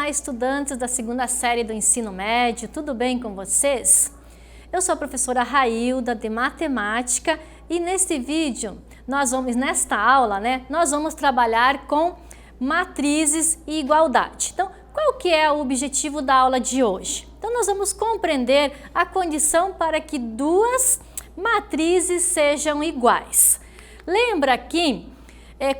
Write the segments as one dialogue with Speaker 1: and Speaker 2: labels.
Speaker 1: Olá, estudantes da segunda série do ensino médio, tudo bem com vocês? Eu sou a professora Railda de Matemática e neste vídeo, nesta aula, nós vamos trabalhar com matrizes e igualdade. Então, qual que é o objetivo da aula de hoje? Então, nós vamos compreender a condição para que duas matrizes sejam iguais. Lembra aqui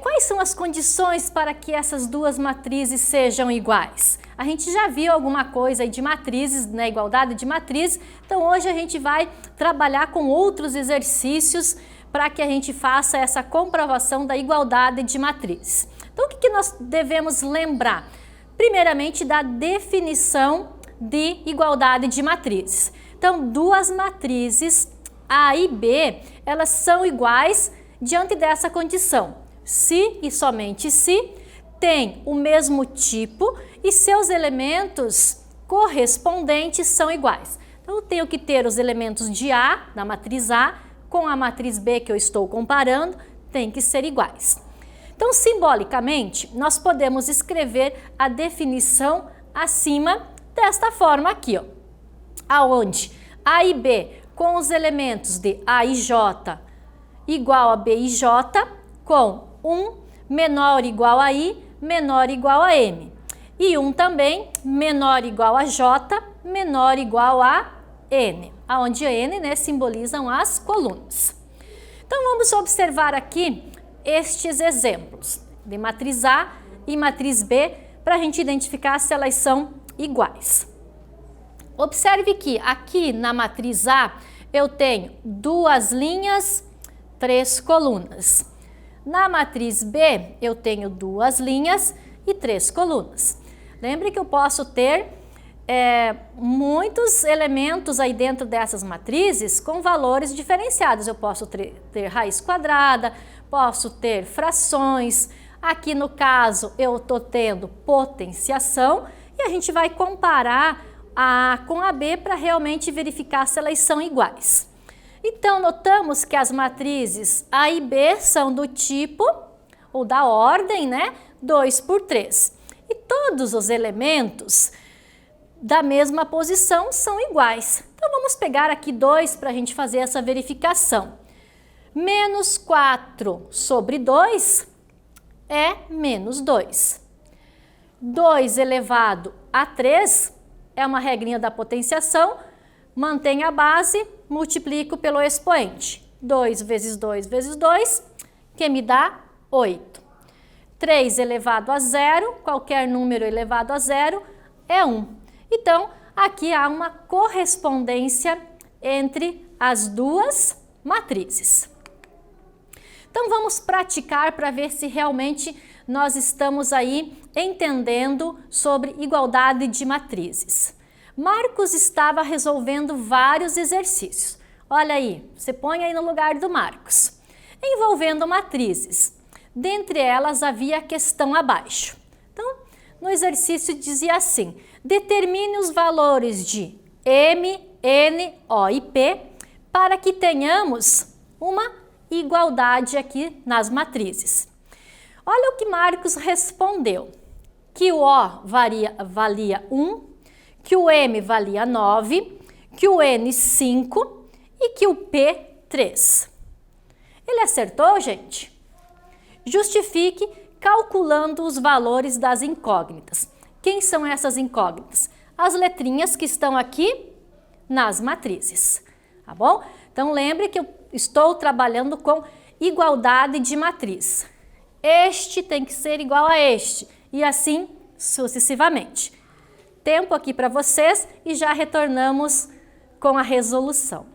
Speaker 1: quais são as condições para que essas duas matrizes sejam iguais? A gente já viu alguma coisa aí de matrizes, igualdade de matrizes, então hoje a gente vai trabalhar com outros exercícios para que a gente faça essa comprovação da igualdade de matrizes. Então o que nós devemos lembrar? Primeiramente da definição de igualdade de matrizes. Então duas matrizes A e B, elas são iguais diante dessa condição. Se e somente se tem o mesmo tipo e seus elementos correspondentes são iguais. Então, eu tenho que ter os elementos de A, da matriz A, com a matriz B que eu estou comparando, tem que ser iguais. Então, simbolicamente, nós podemos escrever a definição acima desta forma aqui, ó, aonde A e B com os elementos de A e J igual a B e J, com 1 menor ou igual a I, menor ou igual a M. E 1 também menor ou igual a J, menor ou igual a N, onde a N simbolizam as colunas. Então vamos observar aqui estes exemplos de matriz A e matriz B para a gente identificar se elas são iguais. Observe que aqui na matriz A eu tenho 2 linhas, 3 colunas. Na matriz B, eu tenho 2 linhas e 3 colunas. Lembre que eu posso ter muitos elementos aí dentro dessas matrizes com valores diferenciados. Eu posso ter raiz quadrada, posso ter frações. Aqui no caso, eu estou tendo potenciação e a gente vai comparar a A com a B para realmente verificar se elas são iguais. Então, notamos que as matrizes A e B são do tipo, ou da ordem, 2 por 3. E todos os elementos da mesma posição são iguais. Então, vamos pegar aqui 2 para a gente fazer essa verificação. Menos 4 sobre 2 é menos 2. 2 elevado a 3 é uma regrinha da potenciação, mantém a base, multiplico pelo expoente. 2 vezes 2 vezes 2, que me dá 8. 3 elevado a 0, qualquer número elevado a 0 é 1. Então, aqui há uma correspondência entre as duas matrizes. Então, vamos praticar para ver se realmente nós estamos aí entendendo sobre igualdade de matrizes. Marcos estava resolvendo vários exercícios. Olha aí, você põe aí no lugar do Marcos. Envolvendo matrizes. Dentre elas havia a questão abaixo. Então, no exercício dizia assim: determine os valores de M, N, O e P para que tenhamos uma igualdade aqui nas matrizes. Olha o que Marcos respondeu. Que o O valia 1, que o M valia 9, que o N 5 e que o P 3. Ele acertou, gente? Justifique calculando os valores das incógnitas. Quem são essas incógnitas? As letrinhas que estão aqui nas matrizes, tá bom? Então lembre que eu estou trabalhando com igualdade de matriz. Este tem que ser igual a este e assim sucessivamente. Tempo aqui para vocês e já retornamos com a resolução.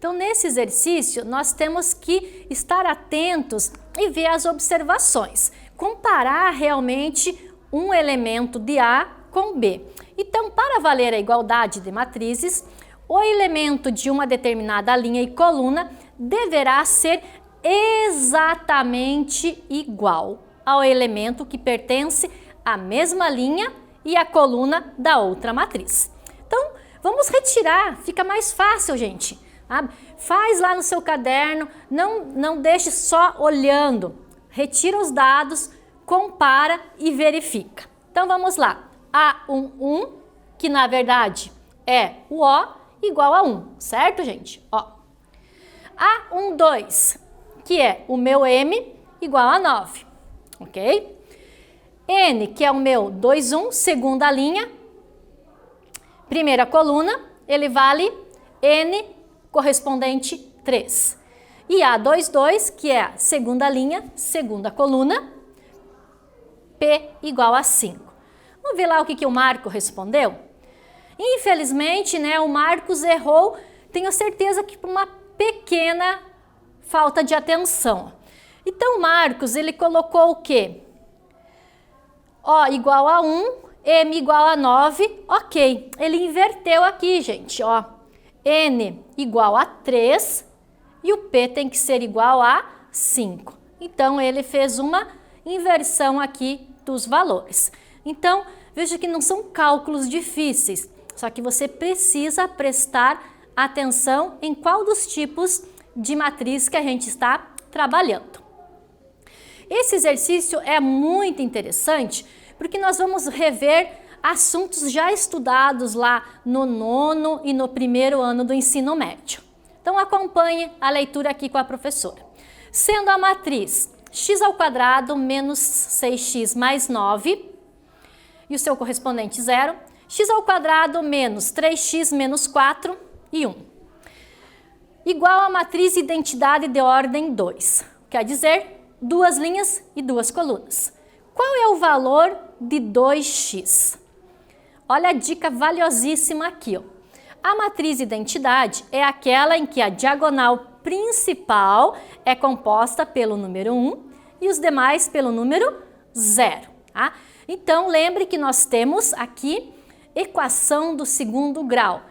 Speaker 1: Então, nesse exercício, nós temos que estar atentos e ver as observações, comparar realmente um elemento de A com B. Então, para valer a igualdade de matrizes, o elemento de uma determinada linha e coluna deverá ser exatamente igual ao elemento que pertence à mesma linha e à coluna da outra matriz. Então, vamos retirar, fica mais fácil, gente. Faz lá no seu caderno, não deixe só olhando. Retira os dados, compara e verifica. Então, vamos lá. A11, que na verdade é o O, igual a 1, certo, gente? Ó. A12, que é o meu M, igual a 9, ok? N, que é o meu 21, segunda linha, primeira coluna, ele vale N correspondente 3. E A22, que é a segunda linha, segunda coluna, P igual a 5. Vamos ver lá o que o Marco respondeu? Infelizmente, né, o Marcos errou, tenho certeza que por uma pequena falta de atenção. Então, o Marcos, ele colocou o quê? O igual a 1, M igual a 9, ok. Ele inverteu aqui, gente, ó. N igual a 3 e o P tem que ser igual a 5. Então, ele fez uma inversão aqui dos valores. Então, veja que não são cálculos difíceis, só que você precisa prestar atenção em qual dos tipos de matriz que a gente está trabalhando. Esse exercício é muito interessante porque nós vamos rever assuntos já estudados lá no 9º e no 1º ano do ensino médio. Então acompanhe a leitura aqui com a professora. Sendo a matriz x² menos 6x mais 9 e o seu correspondente 0, x² menos 3x menos 4 e 1. Igual a matriz identidade de ordem 2, quer dizer, duas linhas e duas colunas. Qual é o valor de 2x? Olha a dica valiosíssima aqui, ó. A matriz identidade é aquela em que a diagonal principal é composta pelo número 1 e os demais pelo número 0, tá? Então, lembre que nós temos aqui equação do segundo grau.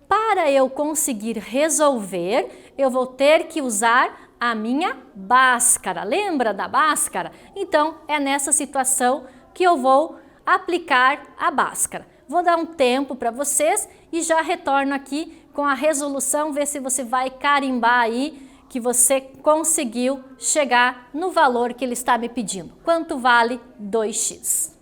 Speaker 1: Para eu conseguir resolver, eu vou ter que usar a minha Bhaskara. Lembra da Bhaskara? Então, é nessa situação que eu vou aplicar a Bhaskara. Vou dar um tempo para vocês e já retorno aqui com a resolução, ver se você vai carimbar aí que você conseguiu chegar no valor que ele está me pedindo. Quanto vale 2x?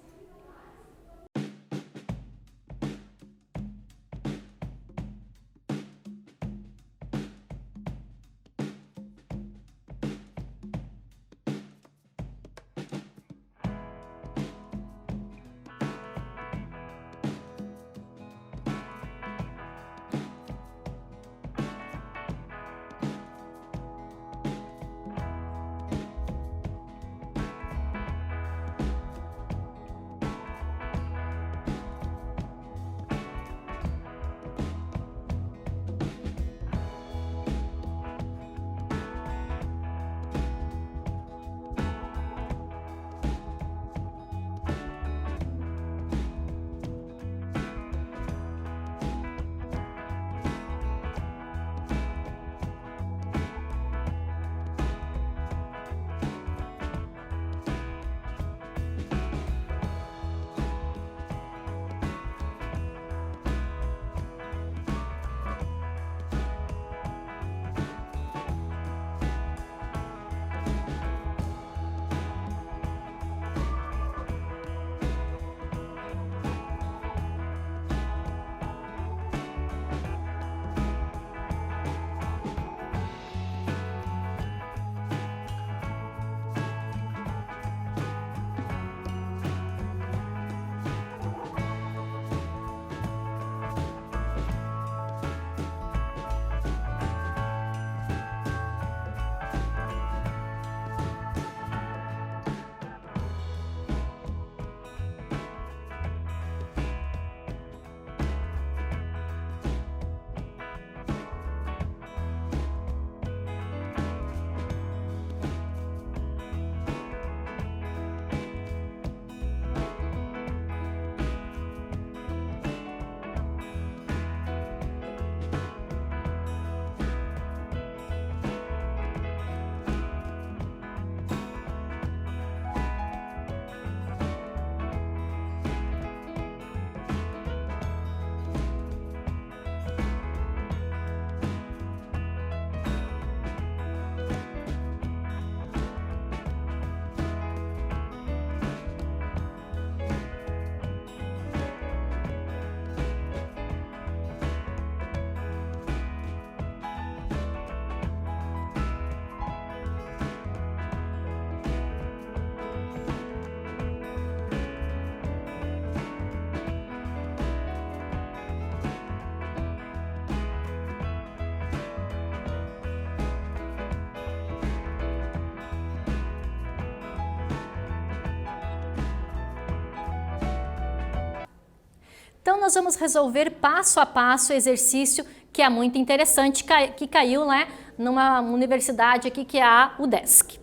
Speaker 1: nós vamos resolver passo a passo o exercício que é muito interessante, que caiu, né, numa universidade aqui que é a UDESC.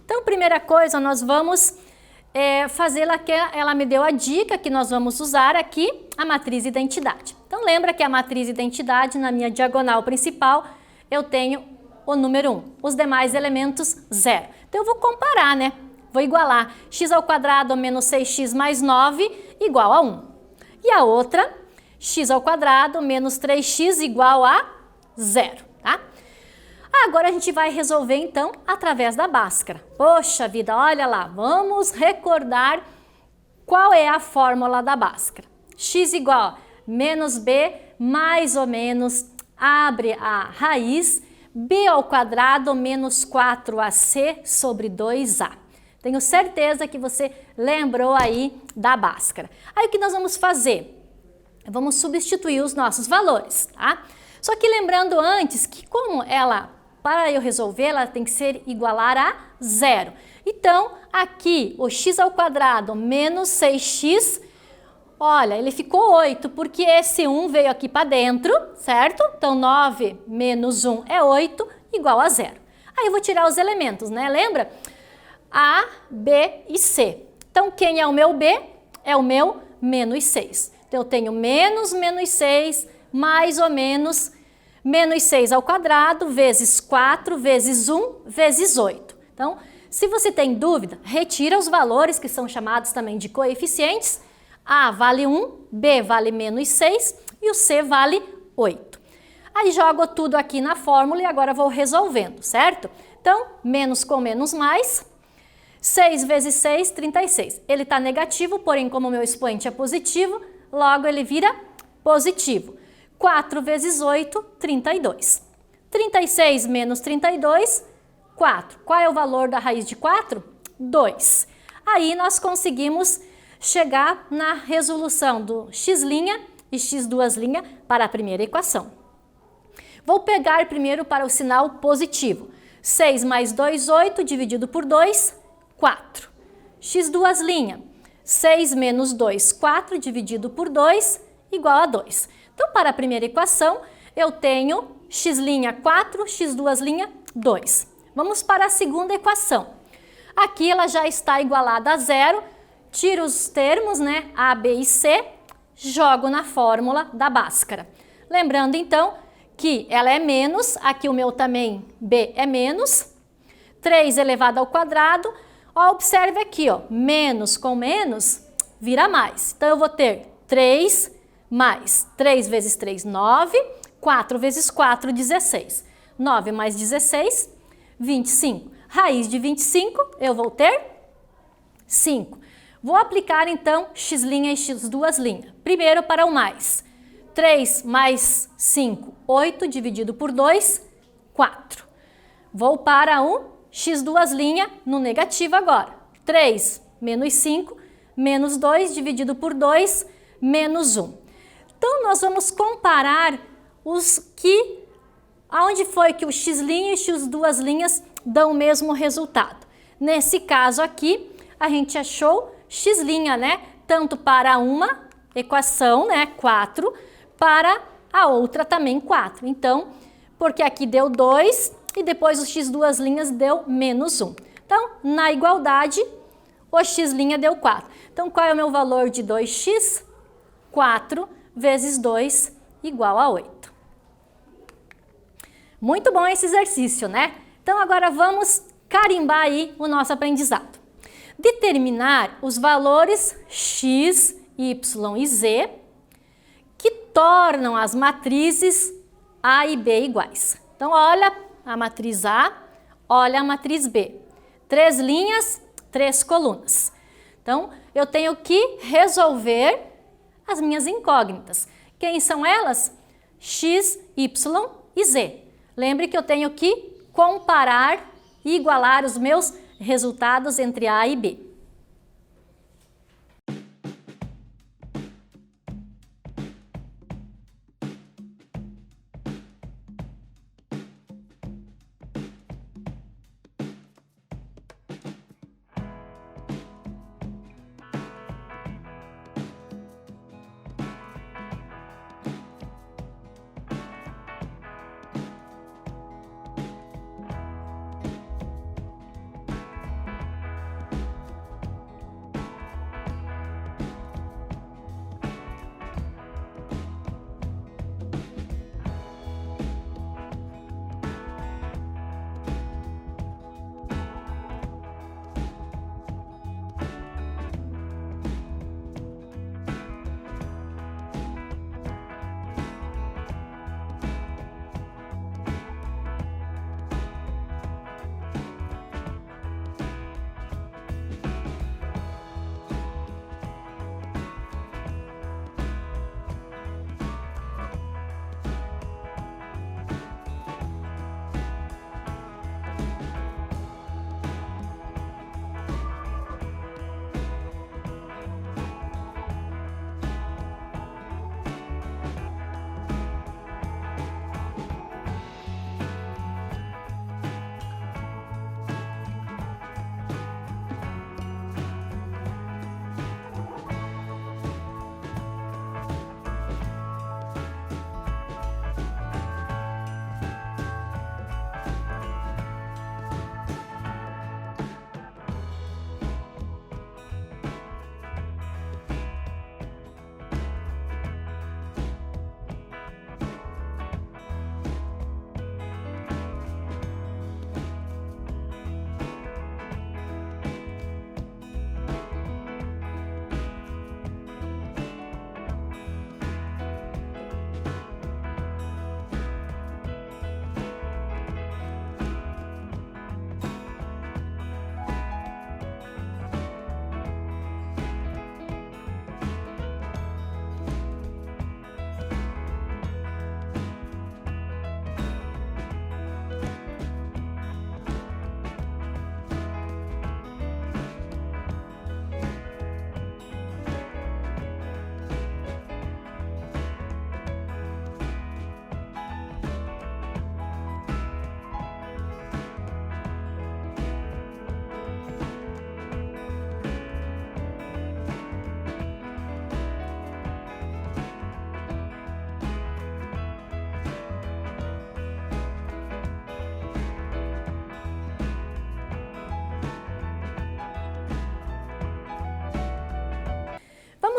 Speaker 1: Então, primeira coisa, nós vamos fazer que ela me deu a dica que nós vamos usar aqui, a matriz identidade. Então, lembra que a matriz identidade, na minha diagonal principal, eu tenho o número 1, os demais elementos 0. Então, eu vou comparar, né? Vou igualar x² menos 6x mais 9 igual a 1. E a outra, x² menos 3x igual a 0, tá? Agora a gente vai resolver então através da Bhaskara. Poxa vida, olha lá, vamos recordar qual é a fórmula da Bhaskara. X igual a menos b mais ou menos, abre a raiz, b² menos 4ac sobre 2a. Tenho certeza que você lembrou aí da Bhaskara. Aí o que nós vamos fazer? Vamos substituir os nossos valores, tá? Só que lembrando antes que como para eu resolver, ela tem que ser igualar a 0. Então, aqui, o x² menos 6x, olha, ele ficou 8, porque esse 1 veio aqui para dentro, certo? Então, 9 menos 1 é 8, igual a 0. Aí eu vou tirar os elementos, né? Lembra? A, B e C. Então, quem é o meu B? É o meu menos 6. Então, eu tenho menos 6, mais ou menos menos 6 ao quadrado, vezes 4, vezes 1, vezes 8. Então, se você tem dúvida, retira os valores que são chamados também de coeficientes. A vale 1, B vale menos 6 e o C vale 8. Aí jogo tudo aqui na fórmula e agora vou resolvendo, certo? Então, menos com menos mais, 6 vezes 6, 36. Ele está negativo, porém como o meu expoente é positivo, logo ele vira positivo. 4 vezes 8, 32. 36 menos 32, 4. Qual é o valor da raiz de 4? 2. Aí nós conseguimos chegar na resolução do x' e x² para a primeira equação. Vou pegar primeiro para o sinal positivo. 6 mais 2, 8, dividido por 2, 4. x², 6 menos 2, 4, dividido por 2, igual a 2. Então, para a primeira equação, eu tenho x', 4, x², 2. Vamos para a segunda equação. Aqui ela já está igualada a 0, tiro os termos, né, A, B e C, jogo na fórmula da Bhaskara. Lembrando, então, que ela é menos, aqui o meu também B é menos, 3 elevado ao quadrado, ó, observe aqui, ó, menos com menos vira mais. Então, eu vou ter 3 mais 3 vezes 3, 9, 4 vezes 4, 16. 9 mais 16, 25. Raiz de 25, eu vou ter 5. Vou aplicar, então, x' e x². Primeiro para o mais. 3 mais 5, 8, dividido por 2, 4. Vou para o x² no negativo agora. 3 menos 5, menos 2, dividido por 2, menos 1. Então, nós vamos comparar aonde foi que o x' e x² dão o mesmo resultado. Nesse caso aqui, a gente achou x', né? Tanto para uma equação, né? 4, para a outra também 4. Então, porque aqui deu 2 e depois o x² deu menos 1. Então, na igualdade, o x' deu 4. Então, qual é o meu valor de 2x? 4 vezes 2 igual a 8. Muito bom esse exercício, né? Então, agora vamos carimbar aí o nosso aprendizado. Determinar os valores x, y e z que tornam as matrizes A e B iguais. Então, olha a matriz A, olha a matriz B. 3 linhas, 3 colunas. Então, eu tenho que resolver as minhas incógnitas. Quem são elas? X, Y e Z. Lembre que eu tenho que comparar e igualar os meus resultados entre A e B.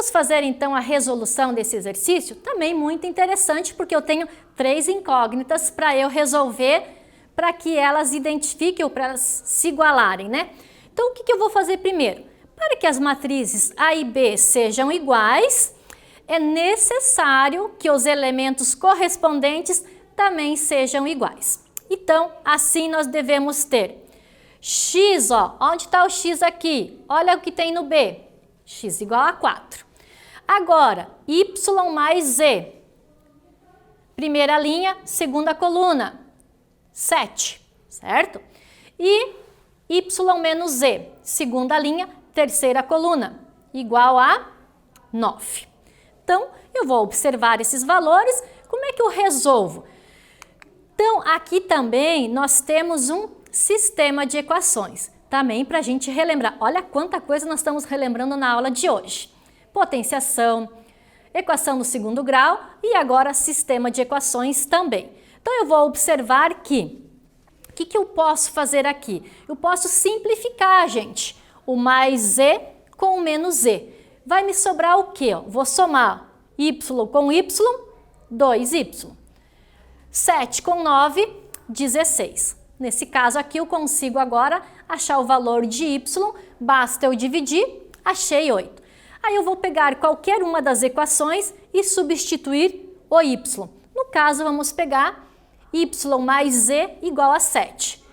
Speaker 1: Vamos fazer então a resolução desse exercício? Também muito interessante, porque eu tenho 3 incógnitas para eu resolver, para que elas identifiquem ou para elas se igualarem, né? Então, o que eu vou fazer primeiro? Para que as matrizes A e B sejam iguais, é necessário que os elementos correspondentes também sejam iguais. Então, assim nós devemos ter x, ó, onde está o x aqui? Olha o que tem no B, x igual a 4. Agora, y mais z, primeira linha, segunda coluna, 7, certo? E y menos z, segunda linha, terceira coluna, igual a 9. Então, eu vou observar esses valores. Como é que eu resolvo? Então, aqui também nós temos um sistema de equações, também para a gente relembrar. Olha quanta coisa nós estamos relembrando na aula de hoje. Potenciação, equação do segundo grau e agora sistema de equações também. Então, eu vou observar que, o que eu posso fazer aqui? Eu posso simplificar, gente, o mais z com o menos z. Vai me sobrar o quê? Vou somar y com y, 2y. 7 com 9, 16. Nesse caso aqui eu consigo agora achar o valor de y, basta eu dividir, achei 8. Aí eu vou pegar qualquer uma das equações e substituir o y. No caso, vamos pegar y mais z igual a 7.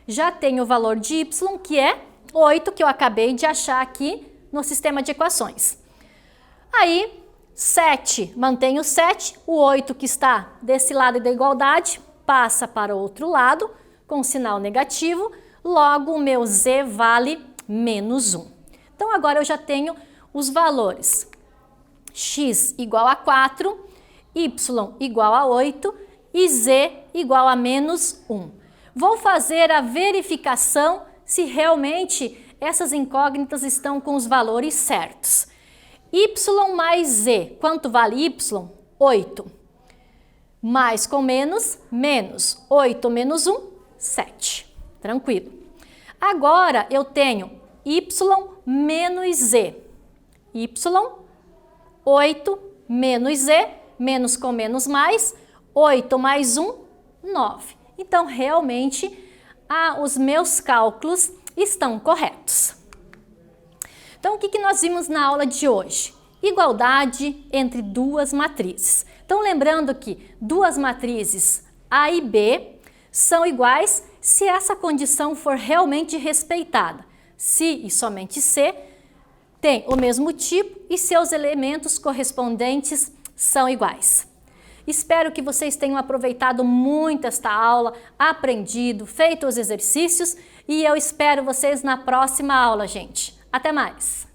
Speaker 1: Já tenho o valor de y, que é 8, que eu acabei de achar aqui no sistema de equações. Aí, 7, mantenho 7, o 8 que está desse lado da igualdade passa para o outro lado, com sinal negativo, logo o meu z vale menos 1. Então, agora eu já tenho os valores x igual a 4, y igual a 8 e z igual a menos 1. Vou fazer a verificação se realmente essas incógnitas estão com os valores certos. Y mais z, quanto vale y? 8. Mais com menos, menos. 8 menos 1, 7. Tranquilo. Agora eu tenho y menos z. Y, 8 menos z, menos com menos mais, 8 mais 1, 9. Então, realmente, os meus cálculos estão corretos. Então, o que nós vimos na aula de hoje? Igualdade entre duas matrizes. Então, lembrando que duas matrizes A e B são iguais se essa condição for realmente respeitada. Se e somente se tem o mesmo tipo e seus elementos correspondentes são iguais. Espero que vocês tenham aproveitado muito esta aula, aprendido, feito os exercícios e eu espero vocês na próxima aula, gente. Até mais!